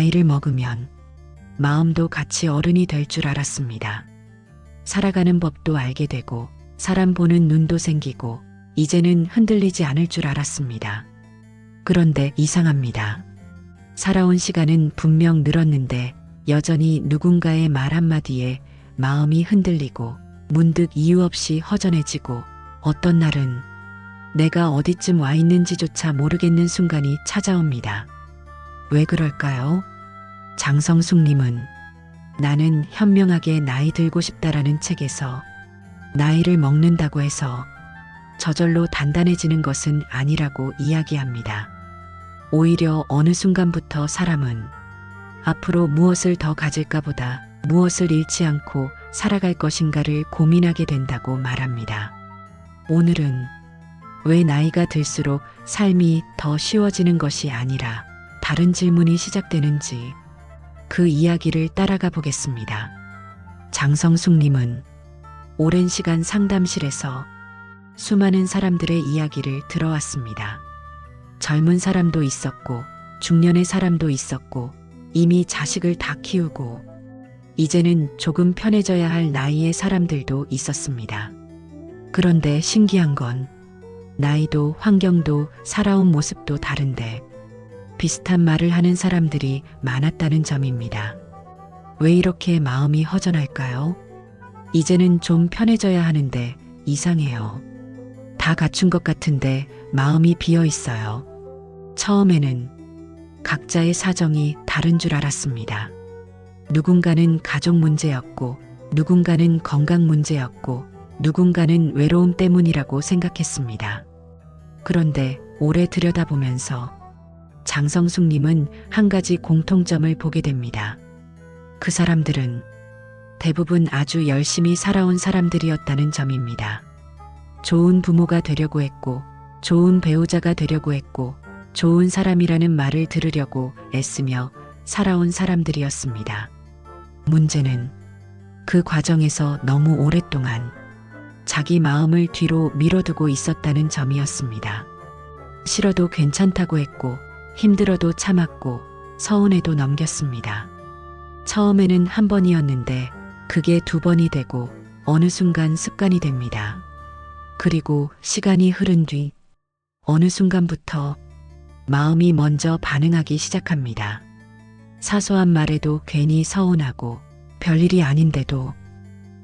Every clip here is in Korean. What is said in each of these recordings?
나이를 먹으면 마음도 같이 어른이 될 줄 알았습니다. 살아가는 법도 알게 되고 사람 보는 눈도 생기고 이제는 흔들리지 않을 줄 알았습니다. 그런데 이상합니다. 살아온 시간은 분명 늘었는데 여전히 누군가의 말 한마디에 마음이 흔들리고 문득 이유 없이 허전해지고 어떤 날은 내가 어디쯤 와 있는지조차 모르겠는 순간이 찾아옵니다. 왜 그럴까요? 장성숙님은 나는 현명하게 나이 들고 싶다라는 책에서 나이를 먹는다고 해서 저절로 단단해지는 것은 아니라고 이야기합니다. 오히려 어느 순간부터 사람은 앞으로 무엇을 더 가질까 보다 무엇을 잃지 않고 살아갈 것인가를 고민하게 된다고 말합니다. 오늘은 왜 나이가 들수록 삶이 더 쉬워지는 것이 아니라 다른 질문이 시작되는지 그 이야기를 따라가 보겠습니다. 장성숙님은 오랜 시간 상담실에서 수많은 사람들의 이야기를 들어왔습니다. 젊은 사람도 있었고 중년의 사람도 있었고 이미 자식을 다 키우고 이제는 조금 편해져야 할 나이의 사람들도 있었습니다. 그런데 신기한 건 나이도 환경도 살아온 모습도 다른데 비슷한 말을 하는 사람들이 많았다는 점입니다. 왜 이렇게 마음이 허전할까요? 이제는 좀 편해져야 하는데 이상해요. 다 갖춘 것 같은데 마음이 비어 있어요. 처음에는 각자의 사정이 다른 줄 알았습니다. 누군가는 가족 문제였고 누군가는 건강 문제였고 누군가는 외로움 때문이라고 생각했습니다. 그런데 오래 들여다보면서 장성숙님은 한 가지 공통점을 보게 됩니다. 그 사람들은 대부분 아주 열심히 살아온 사람들이었다는 점입니다. 좋은 부모가 되려고 했고, 좋은 배우자가 되려고 했고, 좋은 사람이라는 말을 들으려고 애쓰며 살아온 사람들이었습니다. 문제는 그 과정에서 너무 오랫동안 자기 마음을 뒤로 밀어두고 있었다는 점이었습니다. 싫어도 괜찮다고 했고, 힘들어도 참았고, 서운해도 넘겼습니다. 처음에는 한 번이었는데 그게 두 번이 되고 어느 순간 습관이 됩니다. 그리고 시간이 흐른 뒤 어느 순간부터 마음이 먼저 반응하기 시작합니다. 사소한 말에도 괜히 서운하고 별일이 아닌데도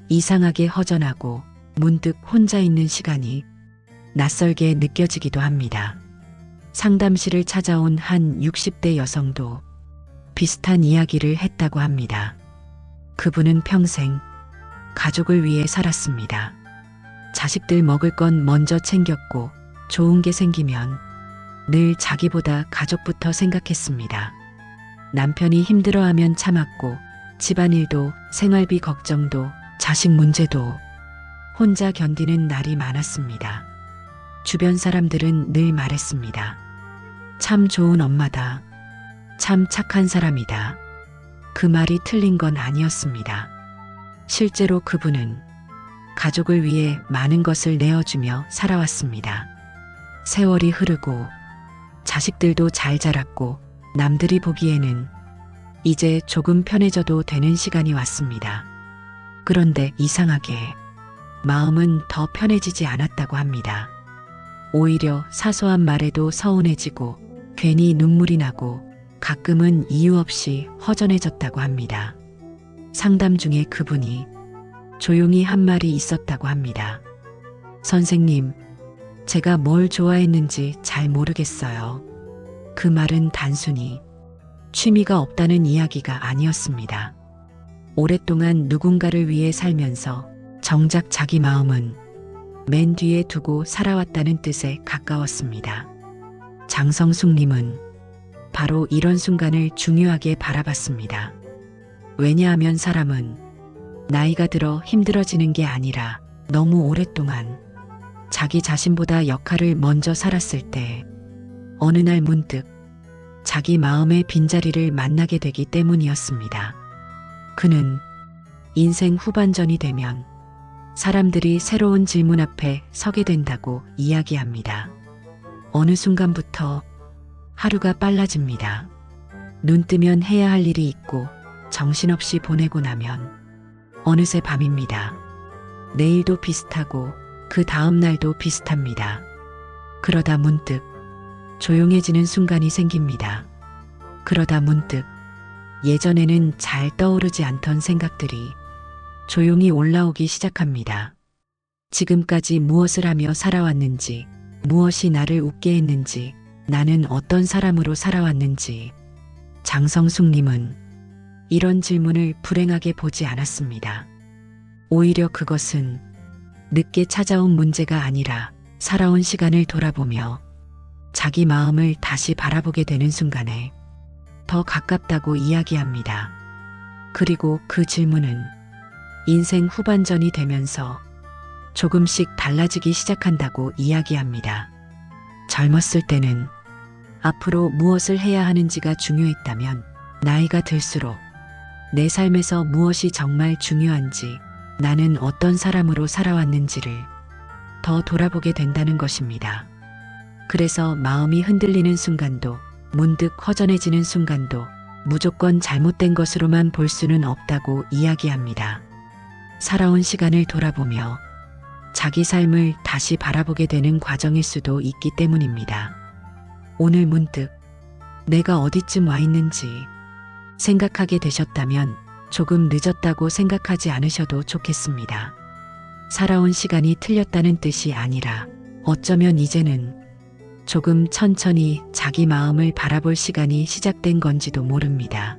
이상하게 허전하고 문득 혼자 있는 시간이 낯설게 느껴지기도 합니다. 상담실을 찾아온 한 60대 여성도 비슷한 이야기를 했다고 합니다. 그분은 평생 가족을 위해 살았습니다. 자식들 먹을 건 먼저 챙겼고 좋은 게 생기면 늘 자기보다 가족부터 생각했습니다. 남편이 힘들어하면 참았고 집안일도 생활비 걱정도 자식 문제도 혼자 견디는 날이 많았습니다. 주변 사람들은 늘 말했습니다. 참 좋은 엄마다. 참 착한 사람이다. 그 말이 틀린 건 아니었습니다. 실제로 그분은 가족을 위해 많은 것을 내어주며 살아왔습니다. 세월이 흐르고 자식들도 잘 자랐고 남들이 보기에는 이제 조금 편해져도 되는 시간이 왔습니다. 그런데 이상하게 마음은 더 편해지지 않았다고 합니다. 오히려 사소한 말에도 서운해지고 괜히 눈물이 나고 가끔은 이유 없이 허전해졌다고 합니다. 상담 중에 그분이 조용히 한 말이 있었다고 합니다. 선생님, 제가 뭘 좋아했는지 잘 모르겠어요. 그 말은 단순히 취미가 없다는 이야기가 아니었습니다. 오랫동안 누군가를 위해 살면서 정작 자기 마음은 맨 뒤에 두고 살아왔다는 뜻에 가까웠습니다. 장성숙님은 바로 이런 순간을 중요하게 바라봤습니다. 왜냐하면 사람은 나이가 들어 힘들어지는 게 아니라 너무 오랫동안 자기 자신보다 역할을 먼저 살았을 때 어느 날 문득 자기 마음의 빈자리를 만나게 되기 때문이었습니다. 그는 인생 후반전이 되면 사람들이 새로운 질문 앞에 서게 된다고 이야기합니다. 어느 순간부터 하루가 빨라집니다. 눈 뜨면 해야 할 일이 있고 정신없이 보내고 나면 어느새 밤입니다. 내일도 비슷하고 그 다음 날도 비슷합니다. 그러다 문득 조용해지는 순간이 생깁니다. 그러다 문득 예전에는 잘 떠오르지 않던 생각들이 조용히 올라오기 시작합니다. 지금까지 무엇을 하며 살아왔는지, 무엇이 나를 웃게 했는지, 나는 어떤 사람으로 살아왔는지. 장성숙님은 이런 질문을 불행하게 보지 않았습니다. 오히려 그것은 늦게 찾아온 문제가 아니라 살아온 시간을 돌아보며 자기 마음을 다시 바라보게 되는 순간에 더 가깝다고 이야기합니다. 그리고 그 질문은 인생 후반전이 되면서 조금씩 달라지기 시작한다고 이야기합니다. 젊었을 때는 앞으로 무엇을 해야 하는지가 중요했다면 나이가 들수록 내 삶에서 무엇이 정말 중요한지, 나는 어떤 사람으로 살아왔는지를 더 돌아보게 된다는 것입니다. 그래서 마음이 흔들리는 순간도, 문득 허전해지는 순간도 무조건 잘못된 것으로만 볼 수는 없다고 이야기합니다. 살아온 시간을 돌아보며 자기 삶을 다시 바라보게 되는 과정일 수도 있기 때문입니다. 오늘 문득 내가 어디쯤 와 있는지 생각하게 되셨다면 조금 늦었다고 생각하지 않으셔도 좋겠습니다. 살아온 시간이 틀렸다는 뜻이 아니라 어쩌면 이제는 조금 천천히 자기 마음을 바라볼 시간이 시작된 건지도 모릅니다.